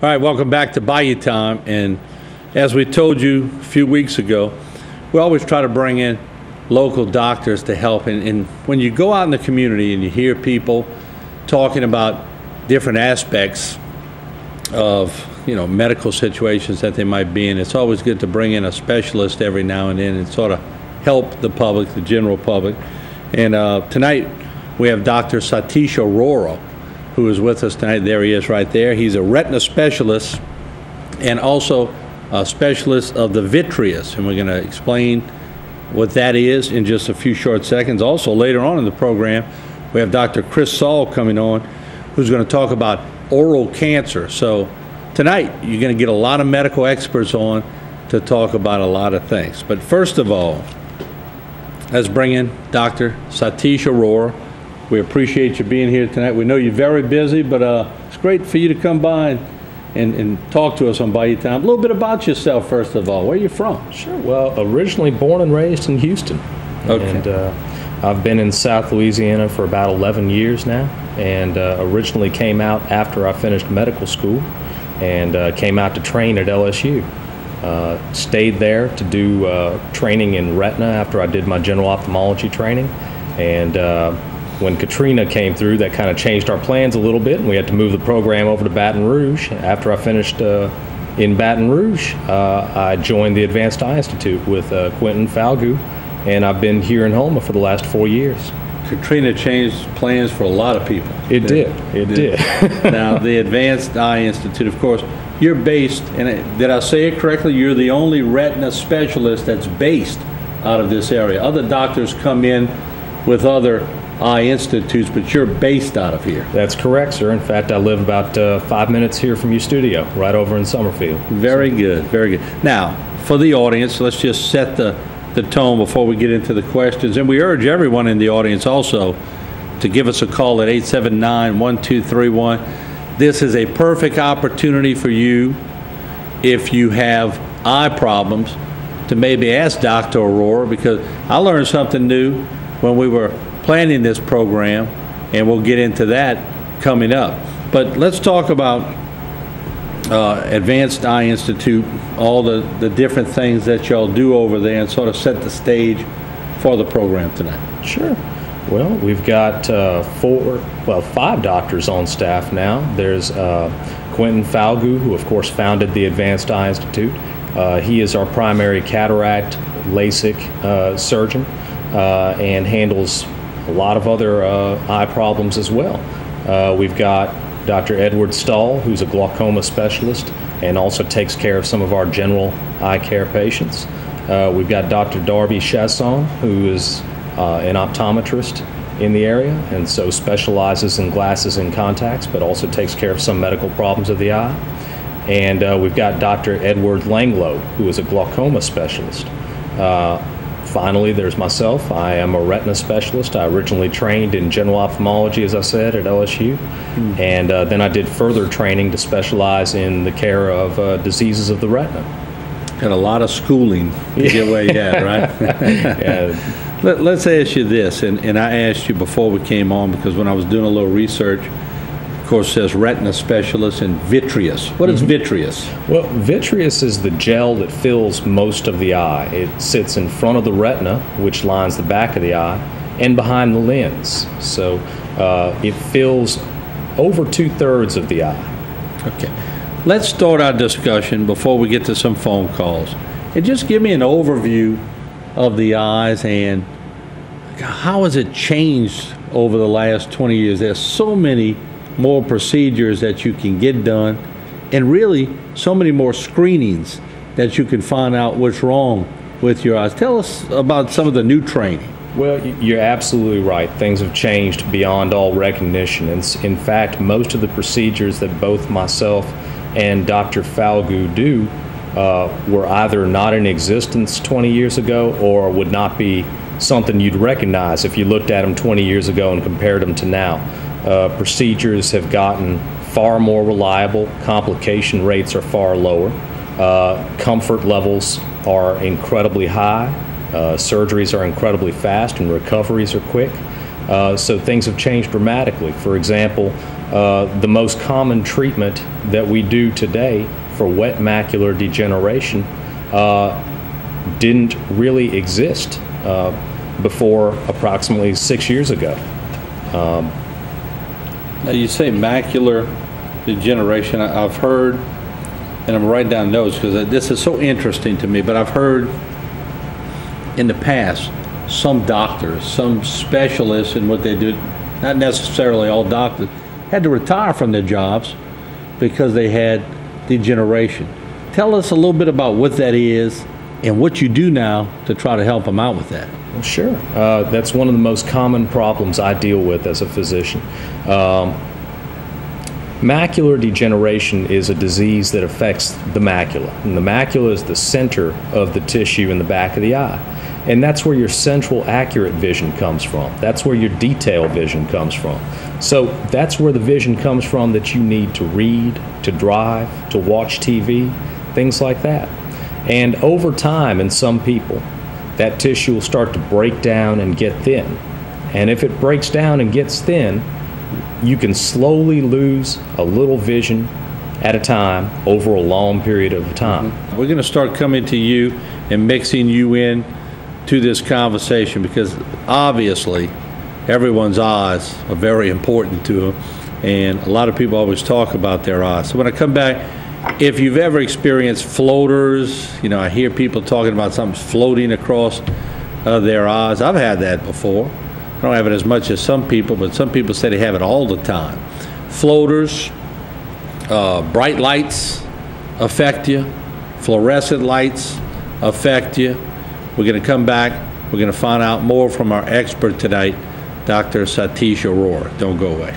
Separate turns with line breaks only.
All right, welcome back to Bayou Time. And as we told you a few weeks ago, we always try to bring in local doctors to help. And when you go out in the community and you hear people talking about different aspects of, medical situations that they might be in, it's always good to bring in a specialist every now and then and sort of help the public, the general public. And tonight we have Dr. Satish Arora, who is with us tonight. There he is right there. He's a retina specialist and also a specialist of the vitreous, and we're going to explain what that is in just a few short seconds. Also, later on in the program, we have Dr. Chris Saul coming on, who's going to talk about oral cancer. So tonight, you're going to get a lot of medical experts on to talk about a lot of things. But first of all, let's bring in Dr. Satish Arora. We appreciate you being here tonight. We know you're very busy, but it's great for you to come by and talk to us on Bayou Time. A little bit about yourself, first of all. Where are you from?
Sure. Well, originally born and raised in Houston.
Okay.
And I've been in South Louisiana for about 11 years now, and originally came out after I finished medical school and came out to train at LSU. Stayed there to do training in retina after I did my general ophthalmology training. And when Katrina came through, that kind of changed our plans a little bit, and we had to move the program over to Baton Rouge. After I finished in Baton Rouge, I joined the Advanced Eye Institute with Quentin Falgout, and I've been here in Houma for the last 4 years.
Katrina changed plans for a lot of people.
It did.
Now, the Advanced Eye Institute, of course, you're based, and did I say it correctly? You're the only retina specialist that's based out of this area. Other doctors come in with other eye institutes, but you're based out of here.
That's correct, sir. In fact, I live about 5 minutes here from your studio, right over in Summerfield.
Very good, very good. Now, for the audience, let's just set the tone before we get into the questions. And we urge everyone in the audience also to give us a call at 879-1231. This is a perfect opportunity for you, if you have eye problems, to maybe ask Dr. Arora, because I learned something new when we were planning this program, and we'll get into that coming up. But let's talk about Advanced Eye Institute, all the different things that y'all do over there, and sort of set the stage for the program tonight.
Sure. Well, we've got 5 doctors on staff now. There's Quentin Falgout, who of course founded the Advanced Eye Institute. He is our primary cataract LASIK surgeon and handles a lot of other eye problems as well. We've got Dr. Edward Stahl, who's a glaucoma specialist and also takes care of some of our general eye care patients. We've got Dr. Darby Chasson, who is an optometrist in the area and so specializes in glasses and contacts, but also takes care of some medical problems of the eye. And we've got Dr. Edward Langlow, who is a glaucoma specialist. Finally, there's myself. I am a retina specialist. I originally trained in general ophthalmology, as I said, at LSU. And then I did further training to specialize in the care of diseases of the retina.
Got a lot of schooling to get where you at, right?
Yeah.
Let's ask you this, and I asked you before we came on, because when I was doing a little research, of course, it says retina specialist and vitreous. What is vitreous?
Well, vitreous is the gel that fills most of the eye. It sits in front of the retina, which lines the back of the eye, and behind the lens. So it fills over 2/3 of the eye.
Okay. Let's start our discussion before we get to some phone calls. And just give me an overview of the eyes and how has it changed over the last 20 years. There's so many more procedures that you can get done, and really so many more screenings that you can find out what's wrong with your eyes. Tell us about some of the new training.
Well, you're absolutely right. Things have changed beyond all recognition. And in fact, most of the procedures that both myself and Dr. Falgout do were either not in existence 20 years ago or would not be something you'd recognize if you looked at them 20 years ago and compared them to now. Procedures have gotten far more reliable. Complication rates are far lower. Comfort levels are incredibly high. Surgeries are incredibly fast and recoveries are quick. So things have changed dramatically. For example, The most common treatment that we do today for wet macular degeneration didn't really exist before approximately 6 years ago.
Now you say macular degeneration. I've heard, and I'm writing down notes because this is so interesting to me, but I've heard in the past some doctors, some specialists in what they do, not necessarily all doctors, had to retire from their jobs because they had degeneration. Tell us a little bit about what that is and what you do now to try to help them out with that.
Well, sure. That's one of the most common problems I deal with as a physician. Macular degeneration is a disease that affects the macula. And the macula is the center of the tissue in the back of the eye. And that's where your central accurate vision comes from. That's where your detail vision comes from. So that's where the vision comes from that you need to read, to drive, to watch TV, things like that. And over time, in some people, that tissue will start to break down and get thin. And if it breaks down and gets thin, you can slowly lose a little vision at a time over a long period of time.
We're going to start coming to you and mixing you in to this conversation because obviously everyone's eyes are very important to them, and a lot of people always talk about their eyes. So when I come back, if you've ever experienced floaters, I hear people talking about something floating across their eyes. I've had that before. I don't have it as much as some people, but some people say they have it all the time. Floaters, bright lights affect you. Fluorescent lights affect you. We're going to come back. We're going to find out more from our expert tonight, Dr. Satish Arora. Don't go away.